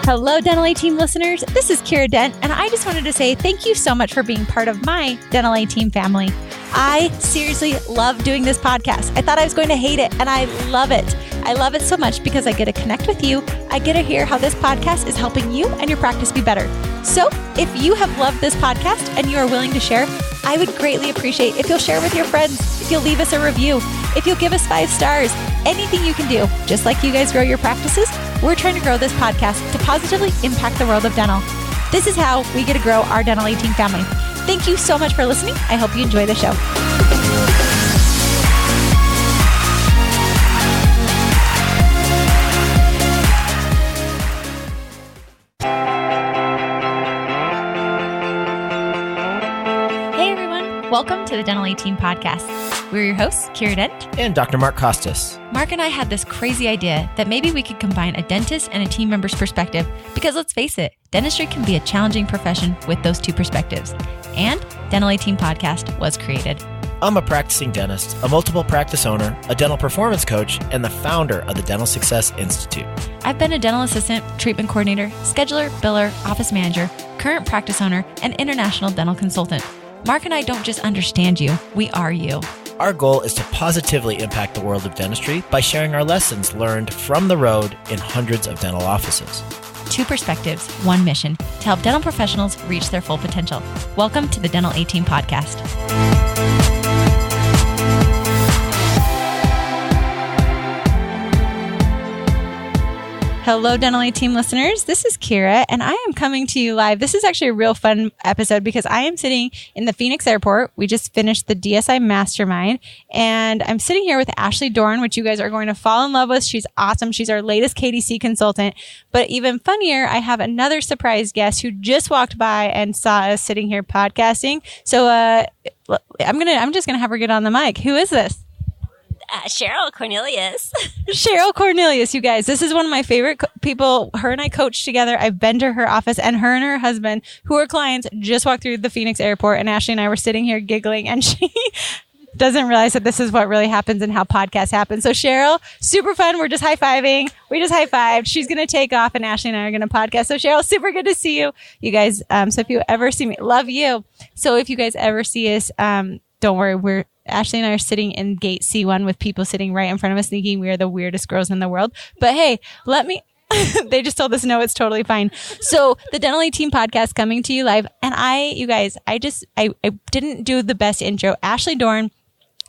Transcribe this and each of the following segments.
Hello, Dental A Team listeners. This is Kiera Dent, and I just wanted to say thank you so much for being part of my Dental A Team family. I seriously love doing this podcast. I thought I was going to hate it, and I love it. I love it so much because I get to connect with you. I get to hear how this podcast is helping you and your practice be better. So if you have loved this podcast and you are willing to share, I would greatly appreciate if you'll share with your friends, if you'll leave us a review, if you'll give us 5 stars, anything you can do. Just like you guys grow your practices, we're trying to grow this podcast to positively impact the world of dental. This is how we get to grow our Dental A Team family. Thank you so much for listening. I hope you enjoy the show. Hey everyone, welcome to the Dental A Team podcast. We're your hosts, Kiera Dent and Dr. Mark Costas. Mark and I had this crazy idea that maybe we could combine a dentist and a team member's perspective because let's face it, dentistry can be a challenging profession with those two perspectives. And Dental A Team podcast was created. I'm a practicing dentist, a multiple practice owner, a dental performance coach, and the founder of the Dental Success Institute. I've been a dental assistant, treatment coordinator, scheduler, biller, office manager, current practice owner, and international dental consultant. Mark and I don't just understand you, we are you. Our goal is to positively impact the world of dentistry by sharing our lessons learned from the road in hundreds of dental offices. 2 perspectives, 1 mission, to help dental professionals reach their full potential. Welcome to the Dental A Team podcast. Hello, Dental A Team listeners. This is Kiera, and I am coming to you live. This is actually a real fun episode because I am sitting in the Phoenix airport. We just finished the DSI Mastermind, and I'm sitting here with Ashley Dorn, which you guys are going to fall in love with. She's awesome. She's our latest KDC consultant. But even funnier, I have another surprise guest who just walked by and saw us sitting here podcasting. So I'm just gonna have her get on the mic. Who is this? Cheryl Cornelius. Cheryl Cornelius, you guys. This is one of my favorite people. Her and I coach together. I've been to her office, and her and her husband, who are clients, just walked through the Phoenix airport, and Ashley and I were sitting here giggling, and she doesn't realize that this is what really happens and how podcasts happen. So Cheryl, super fun. We're just high-fiving. We just high-fived. She's going to take off, and Ashley and I are going to podcast. So Cheryl, super good to see you. You guys, so if you ever see me, love you. So if you guys ever see us, don't worry, Ashley and I are sitting in gate C1 with people sitting right in front of us thinking we are the weirdest girls in the world. But hey, they just told us no, it's totally fine. So the Dental A Team podcast coming to you live. And I didn't do the best intro. Ashley Dorn,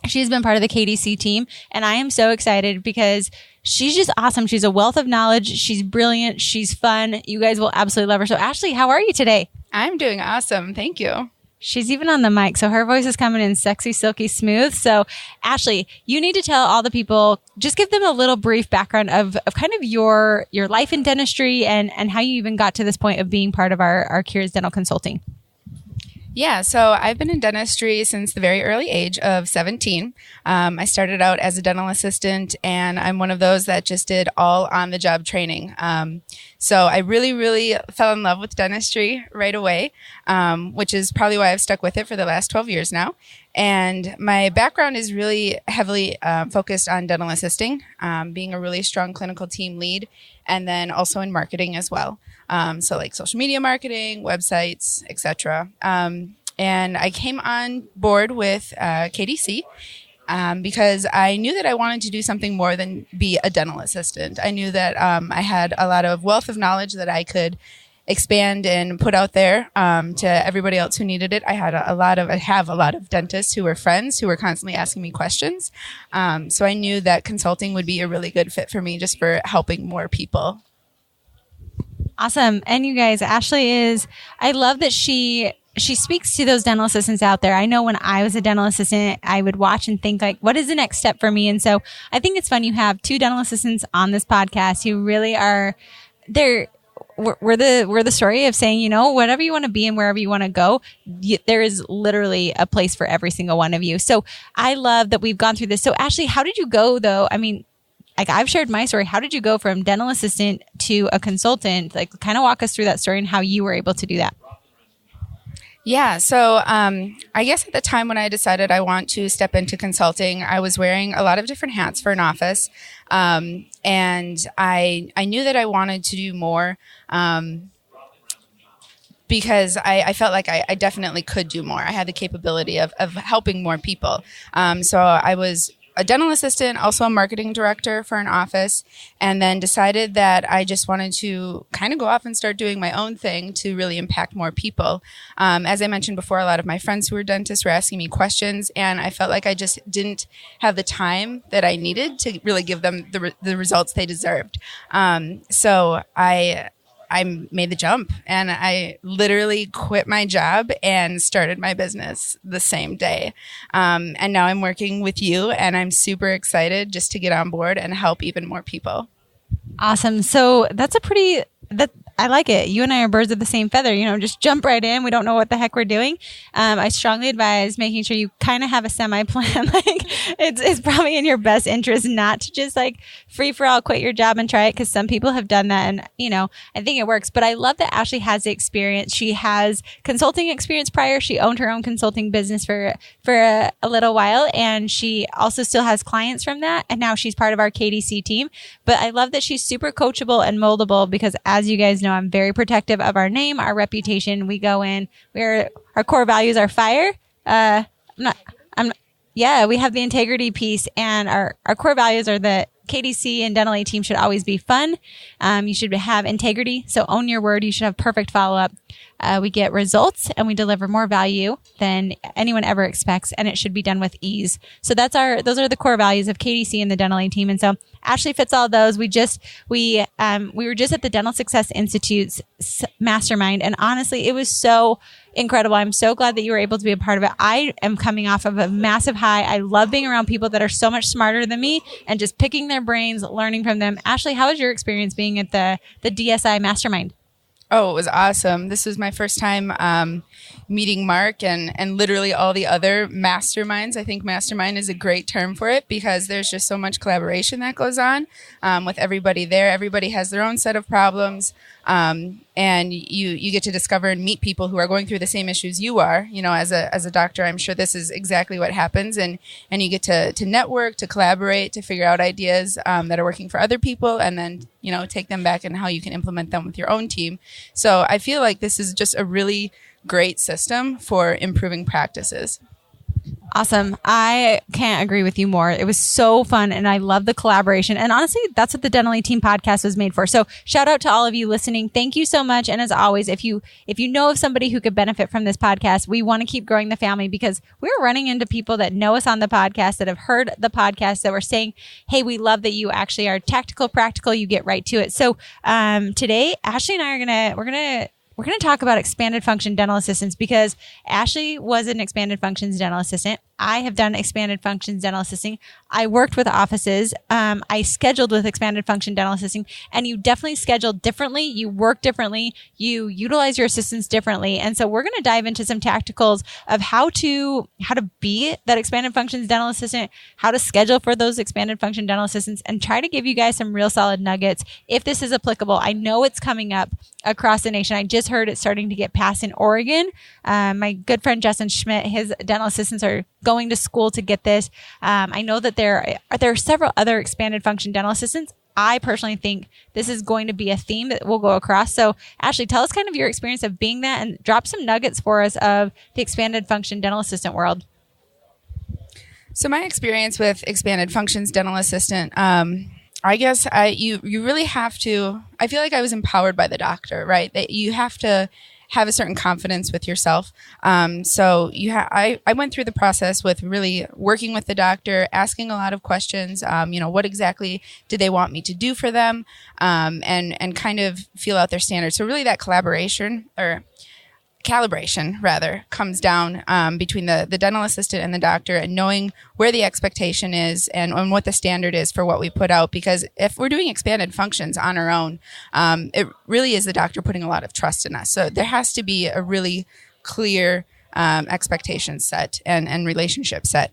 she's been part of the KDC team. And I am so excited because she's just awesome. She's a wealth of knowledge. She's brilliant. She's fun. You guys will absolutely love her. So Ashley, how are you today? I'm doing awesome. Thank you. She's even on the mic, so her voice is coming in sexy, silky smooth. So, Ashley, you need to tell all the people, just give them a little brief background of kind of your life in dentistry and how you even got to this point of being part of our Kiera's Dental Consulting. Yeah, so I've been in dentistry since the very early age of 17. I started out as a dental assistant, and I'm one of those that just did all on-the-job training. So I really, really fell in love with dentistry right away, which is probably why I've stuck with it for the last 12 years now. And my background is really heavily focused on dental assisting, being a really strong clinical team lead, and then also in marketing as well. So like social media marketing, websites, etc. And I came on board with KDC because I knew that I wanted to do something more than be a dental assistant. I knew that I had a lot of wealth of knowledge that I could expand and put out there to everybody else who needed it. I have a lot of dentists who were friends who were constantly asking me questions. So I knew that consulting would be a really good fit for me just for helping more people. Awesome. And you guys, Ashley I love that she speaks to those dental assistants out there. I know when I was a dental assistant, I would watch and think like, what is the next step for me? And so I think it's fun. You have 2 dental assistants on this podcast who really are, we're the story of saying, you know, whatever you want to be and wherever you want to go, there is literally a place for every single one of you. So I love that we've gone through this. So Ashley, how did you go though? I mean, like I've shared my story. How did you go from dental assistant to a consultant? Like kind of walk us through that story and how you were able to do that. Yeah. So I guess at the time when I decided I want to step into consulting, I was wearing a lot of different hats for an office. And I knew that I wanted to do more because I felt like I definitely could do more. I had the capability of helping more people. So I was a dental assistant, also a marketing director for an office, and then decided that I just wanted to kind of go off and start doing my own thing to really impact more people. As I mentioned before, a lot of my friends who were dentists were asking me questions, and I felt like I just didn't have the time that I needed to really give them the results they deserved. So I made the jump, and I literally quit my job and started my business the same day. And now I'm working with you, and I'm super excited just to get on board and help even more people. Awesome. So I like it. You and I are birds of the same feather, just jump right in. We don't know what the heck we're doing. I strongly advise making sure you kind of have a semi-plan. Like it's probably in your best interest not to just like free for all quit your job and try it, because some people have done that, and I think it works. But I love that Ashley has the experience. She has consulting experience prior. She owned her own consulting business for a little while, and she also still has clients from that. And now she's part of our KDC team. But I love that she's super coachable and moldable, because as you guys know, I'm very protective of our name, our reputation. We go in, our core values are fire. We have the integrity piece, and our core values are that KDC and Dental A team should always be fun. You should have integrity. So own your word. You should have perfect follow-up. We get results, and we deliver more value than anyone ever expects, and it should be done with ease. So those are the core values of KDC and the Dental A team. And so Ashley fits all those. We were just at the Dental Success Institute's mastermind, and honestly, it was so incredible. I'm so glad that you were able to be a part of it. I am coming off of a massive high. I love being around people that are so much smarter than me and just picking their brains, learning from them. Ashley, how was your experience being at the DSI mastermind? Oh, it was awesome. This was my first time meeting Mark and literally all the other masterminds. I think mastermind is a great term for it, because there's just so much collaboration that goes on with everybody there. Everybody has their own set of problems, and you get to discover and meet people who are going through the same issues you are. As a doctor, I'm sure this is exactly what happens, and you get to network, to collaborate, to figure out ideas that are working for other people, and then take them back and how you can implement them with your own team. So I feel like this is just a really great system for improving practices. Awesome. I can't agree with you more. It was so fun, and I love the collaboration. And honestly, that's what the Dental A Team podcast was made for. So shout out to all of you listening. Thank you so much. And as always, if you know of somebody who could benefit from this podcast, we want to keep growing the family, because we're running into people that know us on the podcast, that have heard the podcast, that were saying, hey, we love that you actually are tactical, practical, you get right to it. So today, Ashley and I we're going to talk about expanded function dental assistants, because Ashley was an expanded functions dental assistant. I have done expanded functions dental assisting. I worked with offices. I scheduled with expanded function dental assisting, and you definitely schedule differently. You work differently. You utilize your assistants differently. And so we're going to dive into some tacticals of how to be that expanded functions dental assistant, how to schedule for those expanded function dental assistants, and try to give you guys some real solid nuggets if this is applicable. I know it's coming up across the nation. I just heard it's starting to get passed in Oregon. My good friend Justin Schmidt, his dental assistants are going to school to get this. I know that there are several other expanded function dental assistants. I personally think this is going to be a theme that will go across. So Ashley, tell us kind of your experience of being that, and drop some nuggets for us of the expanded function dental assistant world. So my experience with expanded functions dental assistant, I guess you really have to, I feel like I was empowered by the doctor, right? That you have to have a certain confidence with yourself. So I went through the process with really working with the doctor, asking a lot of questions. What exactly did they want me to do for them, and kind of feel out their standards. So really that collaboration, or calibration rather, comes down between the dental assistant and the doctor, and knowing where the expectation is and what the standard is for what we put out. Because if we're doing expanded functions on our own, it really is the doctor putting a lot of trust in us. So there has to be a really clear expectation set and relationship set.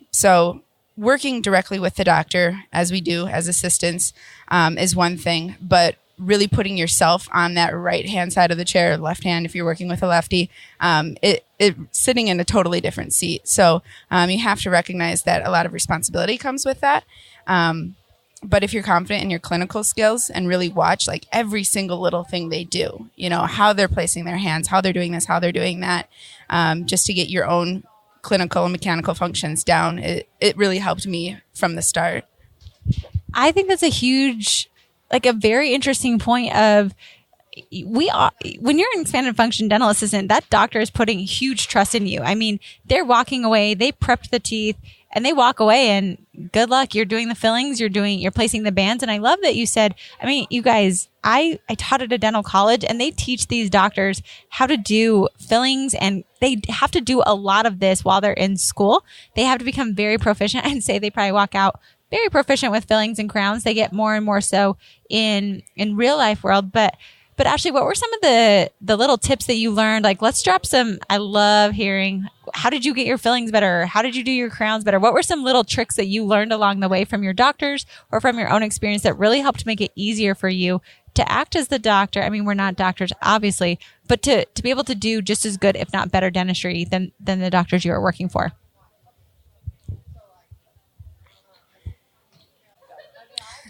So working directly with the doctor, as we do as assistants, is one thing, but really putting yourself on that right hand side of the chair, left hand if you're working with a lefty, it sitting in a totally different seat. So you have to recognize that a lot of responsibility comes with that. But if you're confident in your clinical skills and really watch like every single little thing they do, you know, how they're placing their hands, how they're doing this, how they're doing that, just to get your own clinical and mechanical functions down, it really helped me from the start. I think that's a very interesting point of when you're an expanded function dental assistant, that doctor is putting huge trust in you. I mean, they're walking away, they prepped the teeth and they walk away and good luck. You're doing the fillings, you're placing the bands. And I love that you said, I mean, you guys, I taught at a dental college and they teach these doctors how to do fillings and they have to do a lot of this while they're in school. They have to become very proficient. I'd say they probably walk out very proficient with fillings and crowns. They get more and more so in real life world. But Ashley, what were some of the little tips that you learned? Like, let's drop some. I love hearing, how did you get your fillings better? How did you do your crowns better? What were some little tricks that you learned along the way from your doctors or from your own experience that really helped make it easier for you to act as the doctor? I mean, we're not doctors, obviously, but to be able to do just as good, if not better dentistry than the doctors you are working for.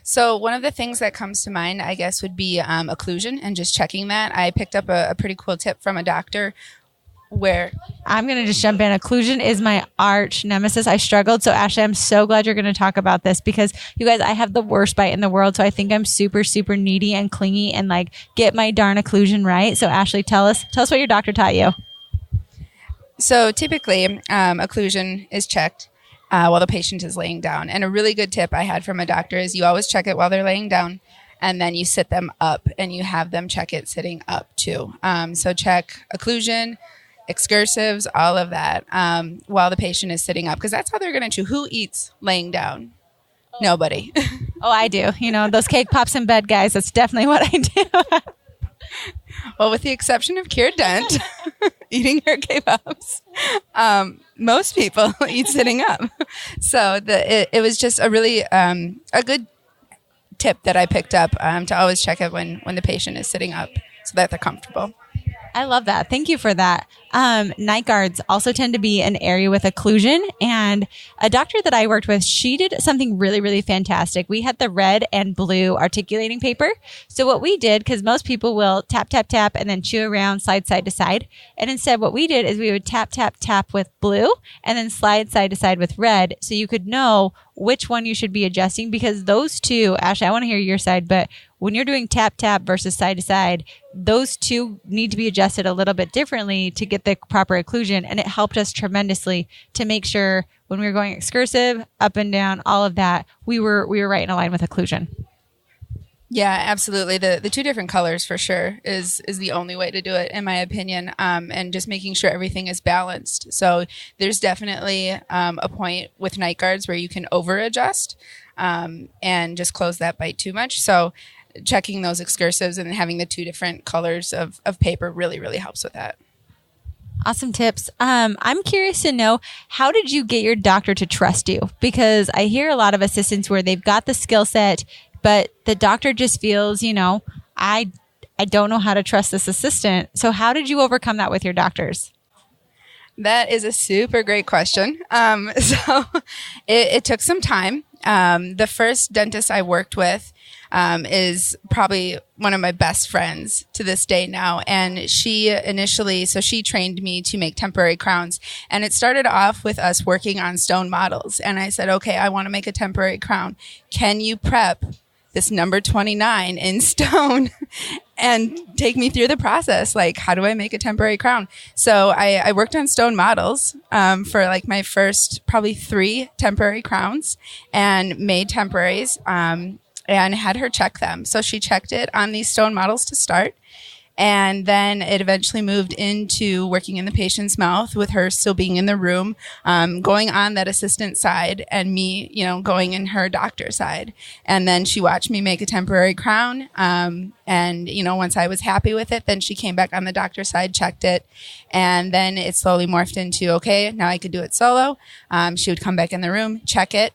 So one of the things that comes to mind, I guess, would be occlusion and just checking that. I picked up a pretty cool tip from a doctor where... I'm going to just jump in. Occlusion is my arch nemesis. I struggled. So Ashley, I'm so glad you're going to talk about this because you guys, I have the worst bite in the world. So I think I'm super, super needy and clingy and like get my darn occlusion right. So Ashley, tell us what your doctor taught you. So typically occlusion is checked while the patient is laying down. And a really good tip I had from a doctor is you always check it while they're laying down and then you sit them up and you have them check it sitting up too. So check occlusion, excursives, all of that while the patient is sitting up because that's how they're going to chew. Who eats laying down? Nobody. Oh, I do. You know, those cake pops in bed, guys. That's definitely what I do. Well, with the exception of Kiera Dent eating her K-pops, most people eat sitting up. So it was just a really a good tip that I picked up to always check it when the patient is sitting up so that they're comfortable. I love that. Thank you for that. Night guards also tend to be an area with occlusion. And a doctor that I worked with, she did something really, really fantastic. We had the red and blue articulating paper. So what we did, because most people will tap, tap, tap, and then chew around, slide side to side. And instead what we did is we would tap, tap, tap with blue and then slide side to side with red. So you could know which one you should be adjusting because those two, Ashley, I want to hear your side, but when you're doing tap, tap versus side to side, those two need to be adjusted a little bit differently to get the proper occlusion. And it helped us tremendously to make sure when we were going excursive, up and down, all of that, we were right in line with occlusion. Yeah, absolutely. The two different colors for sure is the only way to do it, in my opinion, and just making sure everything is balanced. So there's definitely a point with night guards where you can over adjust and just close that bite too much. So checking those excursives and having the two different colors of paper really, really helps with that. Awesome tips. I'm curious to know, how did you get your doctor to trust you? Because I hear a lot of assistants where they've got the skill set, but the doctor just feels, you know, I don't know how to trust this assistant. So how did you overcome that with your doctors? That is a super great question. So it took some time. The first dentist I worked with is probably one of my best friends to this day now. And she trained me to make temporary crowns. And it started off with us working on stone models. And I said, okay, I want to make a temporary crown. Can you prep this number 29 in stone and take me through the process? Like, how do I make a temporary crown? So I worked on stone models for like my first probably 3 temporary crowns and made temporaries and had her check them. So she checked it on these stone models to start. And then it eventually moved into working in the patient's mouth with her still being in the room, going on that assistant side and me, you know, going in her doctor side. And then she watched me make a temporary crown. And, you know, once I was happy with it, then she came back on the doctor side, checked it. And then it slowly morphed into, okay, now I could do it solo. She would come back in the room, check it.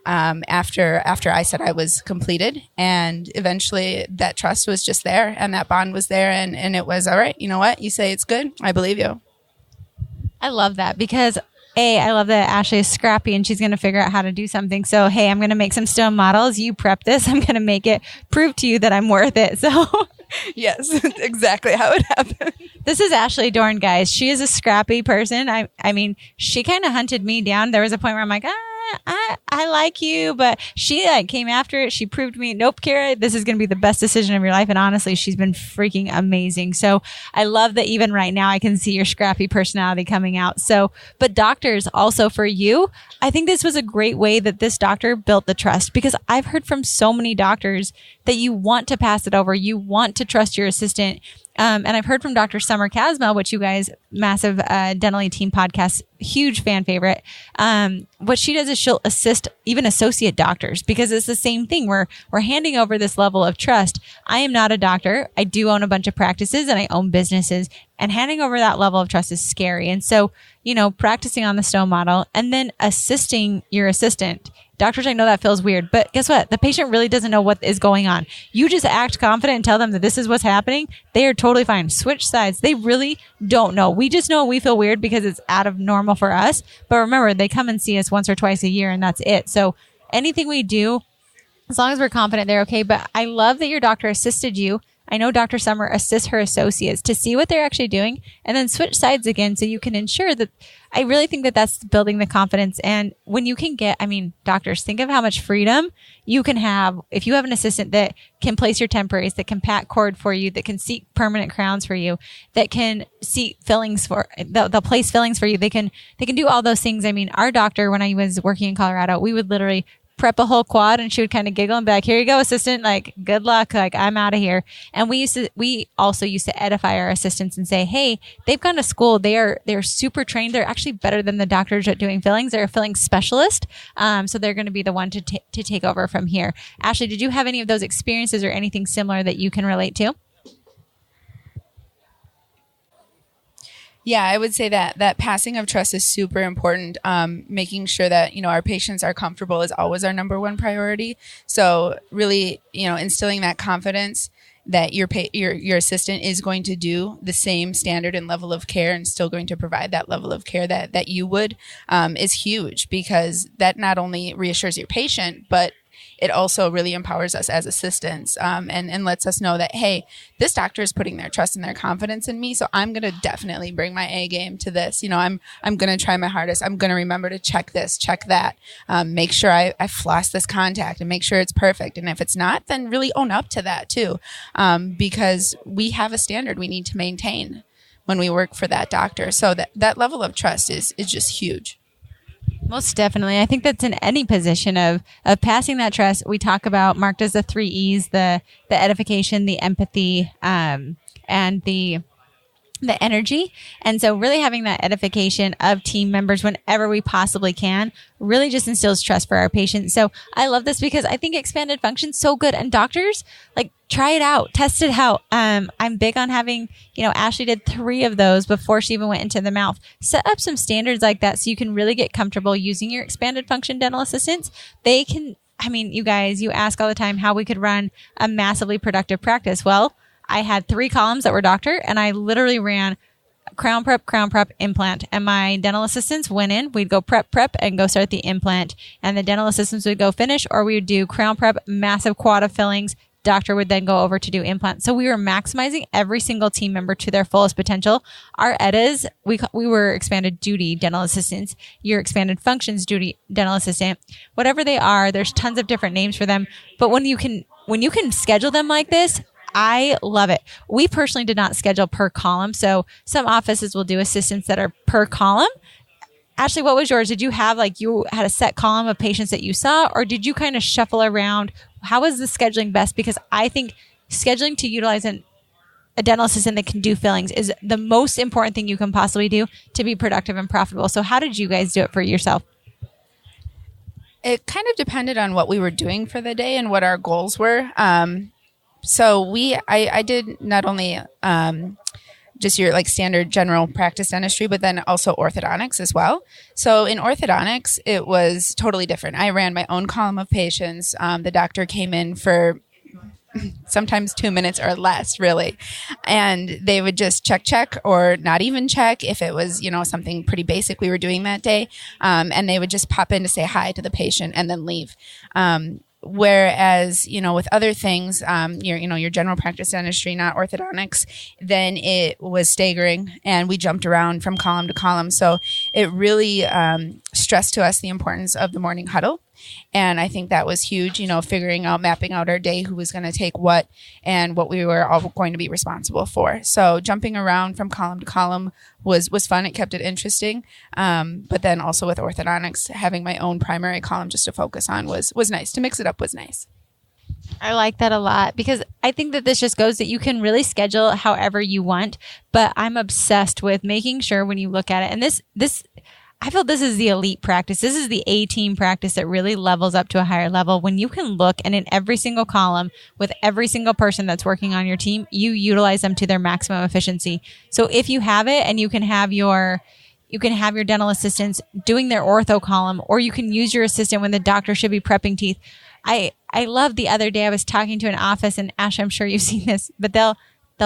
after I said I was completed. And eventually that trust was just there and that bond was there. And it was, all right, you know what? You say it's good. I believe you. I love that because I love that Ashley is scrappy and she's going to figure out how to do something. So, hey, I'm going to make some stone models. You prep this. I'm going to make it prove to you that I'm worth it. So yes, exactly how it happened. This is Ashley Dorn, guys. She is a scrappy person. I mean, she kind of hunted me down. There was a point where I'm like, I like you, but she came after it. She proved to me, nope, Kiera, this is going to be the best decision of your life. And honestly, she's been freaking amazing. So I love that even right now I can see your scrappy personality coming out. So, but doctors also for you, I think this was a great way that this doctor built the trust because I've heard from so many doctors that you want to pass it over. You want to trust your assistant. And I've heard from Dr. Sommer, which you guys, massive Dentally Team podcast, huge fan favorite. What she does is she'll assist even associate doctors because it's the same thing. We're handing over this level of trust. I am not a doctor. I do own a bunch of practices and I own businesses. And handing over that level of trust is scary. And so, practicing on the stone model and then assisting your assistant. Doctors, I know that feels weird, but guess what? The patient really doesn't know what is going on. You just act confident and tell them that this is what's happening. They are totally fine. Switch sides. They really don't know. We just know we feel weird because it's out of normal for us. But remember, they come and see us once or twice a year and that's it. So anything we do, as long as we're confident, they're okay. But I love that your doctor assisted you. I know Dr. Sommer assists her associates to see what they're actually doing and then switch sides again so you can ensure that. I really think that that's building the confidence. And when you can get, doctors, think of how much freedom you can have if you have an assistant that can place your temporaries, that can pat cord for you, that can seek permanent crowns for you, that can seek fillings they'll place fillings for you. They can do all those things. Our doctor, when I was working in Colorado, we would literally prep a whole quad and she would kind of giggle and be like, here you go, assistant, good luck, I'm out of here. And we also used to edify our assistants and say, hey, they've gone to school, they're super trained, they're actually better than the doctors at doing fillings, they're a filling specialist, so they're going to be the one to take over from here. Ashley, did you have any of those experiences or anything similar that you can relate to? Yeah, I would say that passing of trust is super important. Making sure that, our patients are comfortable is always our number one priority. So really, instilling that confidence that your assistant is going to do the same standard and level of care and still going to provide that level of care that you would is huge because that not only reassures your patient, but it also really empowers us as assistants and lets us know that, hey, this doctor is putting their trust and their confidence in me. So I'm going to definitely bring my A game to this. I'm going to try my hardest. I'm going to remember to check this, check that, make sure I floss this contact and make sure it's perfect. And if it's not, then really own up to that too, because we have a standard we need to maintain when we work for that doctor. So that level of trust is just huge. Most definitely. I think that's in any position of passing that trust. We talk about marked as the 3 E's, the edification, the empathy, and the energy. And so really having that edification of team members whenever we possibly can really just instills trust for our patients. So I love this because I think expanded function's so good. And doctors, try it out, test it out. I'm big on having, Ashley did 3 of those before she even went into the mouth. Set up some standards like that so you can really get comfortable using your expanded function dental assistants. They can, you guys, you ask all the time how we could run a massively productive practice. Well, I had 3 columns that were doctor and I literally ran crown prep, implant. And my dental assistants went in, we'd go prep, and go start the implant. And the dental assistants would go finish, or we would do crown prep, massive quad of fillings. Doctor would then go over to do implant. So we were maximizing every single team member to their fullest potential. Our EDAs, we were expanded duty dental assistants, your expanded functions duty dental assistant, whatever they are, there's tons of different names for them. But when you can schedule them like this, I love it. We personally did not schedule per column. So some offices will do assistants that are per column. Ashley, what was yours? Did you have you had a set column of patients that you saw, or did you kind of shuffle around? How was the scheduling best? Because I think scheduling to utilize a dental assistant that can do fillings is the most important thing you can possibly do to be productive and profitable. So how did you guys do it for yourself? It kind of depended on what we were doing for the day and what our goals were. So I did not only just your like standard general practice dentistry, but then also orthodontics as well. So in orthodontics, it was totally different. I ran my own column of patients. The doctor came in for sometimes 2 minutes or less, really. And they would just check, or not even check if it was, something pretty basic we were doing that day. And they would just pop in to say hi to the patient and then leave. Whereas, with other things, your general practice dentistry, not orthodontics, then it was staggering and we jumped around from column to column. So it really stressed to us the importance of the morning huddle. And I think that was huge, mapping out our day, who was going to take what and what we were all going to be responsible for. So jumping around from column to column was fun. It kept it interesting. But then also with orthodontics, having my own primary column just to focus on was nice. To mix it up was nice. I like that a lot, because I think that this just goes that you can really schedule however you want. But I'm obsessed with making sure when you look at it, and this I feel this is the elite practice. This is the A-team practice that really levels up to a higher level when you can look, and in every single column with every single person that's working on your team, you utilize them to their maximum efficiency. So if you have it, and you can have your dental assistants doing their ortho column, or you can use your assistant when the doctor should be prepping teeth. I love, the other day I was talking to an office, and Ash, I'm sure you've seen this, but they'll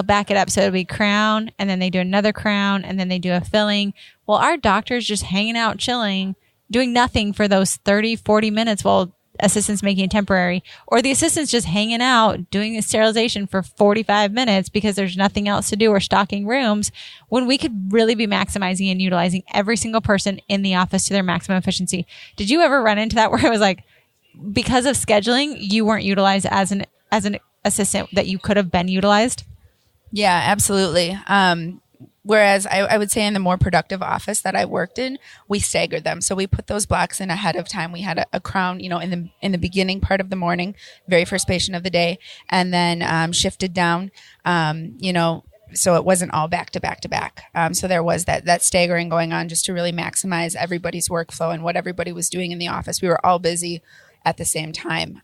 back it up. So it'll be crown, and then they do another crown, and then they do a filling. Well, our doctor's just hanging out, chilling, doing nothing for those 30, 40 minutes while assistant's making a temporary, or the assistant's just hanging out doing the sterilization for 45 minutes because there's nothing else to do, or stocking rooms, when we could really be maximizing and utilizing every single person in the office to their maximum efficiency. Did you ever run into that where it was like, because of scheduling, you weren't utilized as an assistant that you could have been utilized? Yeah, absolutely. Whereas I would say in the more productive office that I worked in, we staggered them. So we put those blocks in ahead of time. We had a crown, in the beginning part of the morning, very first patient of the day, and then shifted down, so it wasn't all back to back to back. So there was that staggering going on just to really maximize everybody's workflow and what everybody was doing in the office. We were all busy at the same time.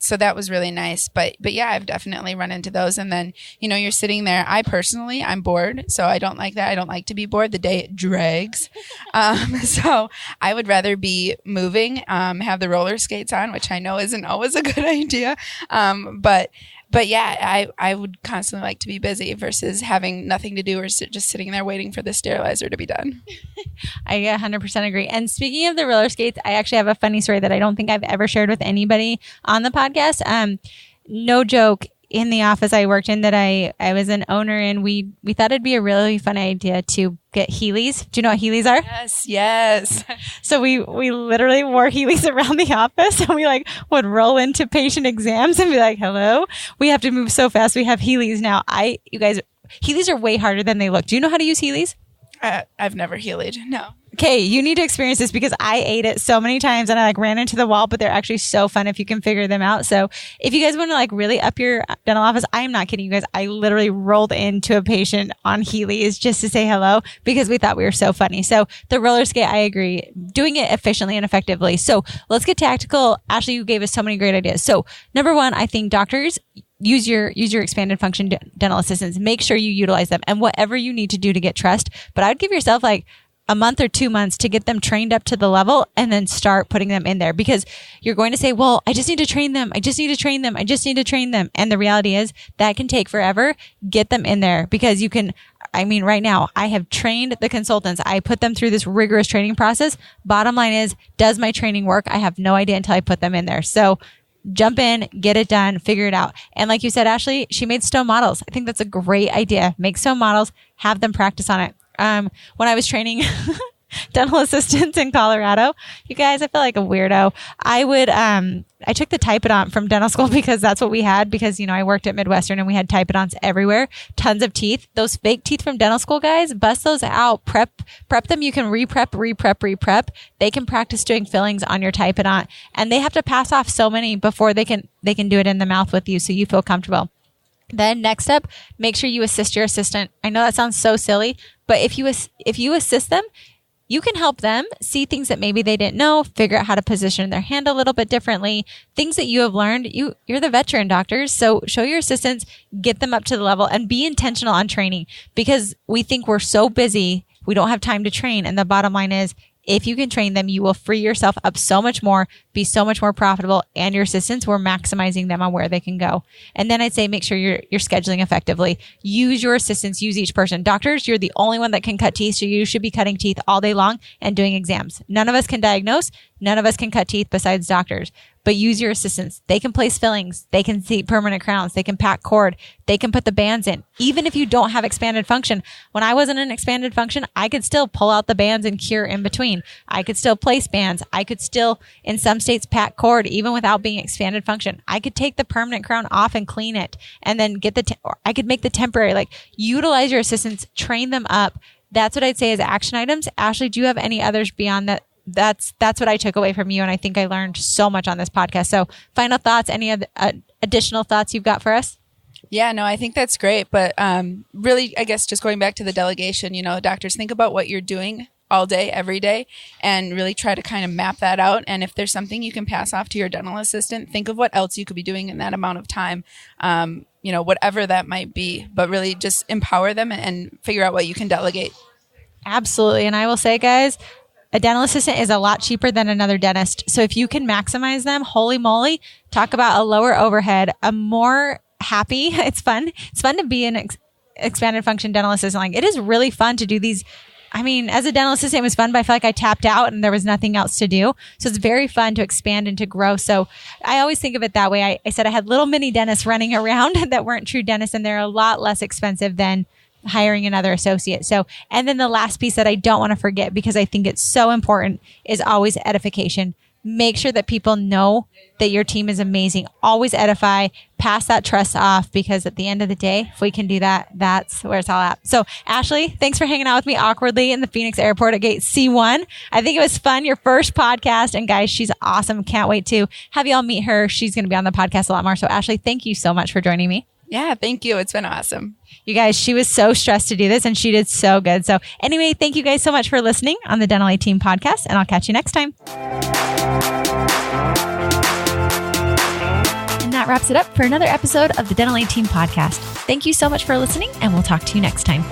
So that was really nice. But yeah, I've definitely run into those. And then, you're sitting there. I'm bored. So I don't like that. I don't like to be bored. The day drags. So I would rather be moving, have the roller skates on, which I know isn't always a good idea. But yeah, I would constantly like to be busy versus having nothing to do or just sitting there waiting for the sterilizer to be done. I 100% agree. And speaking of the roller skates, I actually have a funny story that I don't think I've ever shared with anybody on the podcast. No joke. In the office I worked in that I was an owner in, we thought it'd be a really fun idea to get Heelys. Do you know what Heelys are? Yes. So we literally wore Heelys around the office, and we would roll into patient exams and be like, hello, we have to move so fast. We have Heelys now. You guys, Heelys are way harder than they look. Do you know how to use Heelys? I've never Heeled. No. Okay, you need to experience this because I ate it so many times and I ran into the wall, but they're actually so fun if you can figure them out. So if you guys want to really up your dental office, I am not kidding you guys. I literally rolled into a patient on Heelys just to say hello because we thought we were so funny. So the roller skate, I agree, doing it efficiently and effectively. So let's get tactical. Ashley, you gave us so many great ideas. So number one, I think doctors, use your expanded function dental assistants. Make sure you utilize them and whatever you need to do to get trust. But I'd give yourself a month or 2 months to get them trained up to the level and then start putting them in there, because you're going to say, well, I just need to train them. I just need to train them. I just need to train them. And the reality is that can take forever. Get them in there because you can. Right now I have trained the consultants. I put them through this rigorous training process. Bottom line is, does my training work? I have no idea until I put them in there. So jump in, get it done, figure it out. And like you said, Ashley, she made stone models. I think that's a great idea. Make stone models, have them practice on it. When I was training dental assistants in Colorado, you guys, I feel like a weirdo. I took the typodont from dental school because that's what we had, because, I worked at Midwestern and we had typodonts everywhere, tons of teeth. Those fake teeth from dental school, guys, bust those out, prep them. You can re-prep. They can practice doing fillings on your typodont, and they have to pass off so many before they can do it in the mouth with you so you feel comfortable. Then next up, make sure you assist your assistant. I know that sounds so silly, but if you assist them, you can help them see things that maybe they didn't know, figure out how to position their hand a little bit differently, things that you have learned. You're the veteran doctors. So show your assistants, get them up to the level, and be intentional on training, because we think we're so busy, we don't have time to train. And the bottom line is, if you can train them, you will free yourself up so much more, be so much more profitable, and your assistants, we're maximizing them on where they can go. And then I'd say make sure you're scheduling effectively. Use your assistants, use each person. Doctors, you're the only one that can cut teeth, so you should be cutting teeth all day long and doing exams. None of us can diagnose. None of us can cut teeth besides doctors. But use your assistants. They can place fillings. They can seat permanent crowns. They can pack cord. They can put the bands in. Even if you don't have expanded function. When I wasn't in expanded function, I could still pull out the bands and cure in between. I could still place bands. I could still, in some states, pack cord even without being expanded function. I could take the permanent crown off and clean it, and then get I could make the temporary. Like, utilize your assistants, train them up. That's what I'd say as action items. Ashley, do you have any others beyond that? That's what I took away from you. And I think I learned so much on this podcast. So final thoughts, any additional thoughts you've got for us? Yeah, no, I think that's great. But really, I guess just going back to the delegation, doctors, think about what you're doing all day, every day, and really try to kind of map that out. And if there's something you can pass off to your dental assistant, think of what else you could be doing in that amount of time, whatever that might be. But really just empower them and figure out what you can delegate. Absolutely. And I will say, guys, a dental assistant is a lot cheaper than another dentist. So if you can maximize them, holy moly, talk about a lower overhead, a more happy. It's fun. It's fun to be an expanded function dental assistant. Like, it is really fun to do these. I mean, as a dental assistant, it was fun, but I feel like I tapped out and there was nothing else to do. So it's very fun to expand and to grow. So I always think of it that way. I said I had little mini dentists running around that weren't true dentists, and they're a lot less expensive than hiring another associate. So, and then the last piece that I don't want to forget, because I think it's so important, is always edification. Make sure that people know that your team is amazing. Always edify, pass that trust off, because at the end of the day, if we can do that, that's where it's all at. So Ashley, thanks for hanging out with me awkwardly in the Phoenix airport at gate C1. I think it was fun. Your first podcast, and guys, she's awesome. Can't wait to have you all meet her. She's going to be on the podcast a lot more. So Ashley, thank you so much for joining me. Yeah, thank you. It's been awesome. You guys, she was so stressed to do this, and she did so good. So anyway, thank you guys so much for listening on the Dental A Team podcast, and I'll catch you next time. And that wraps it up for another episode of the Dental A Team podcast. Thank you so much for listening, and we'll talk to you next time.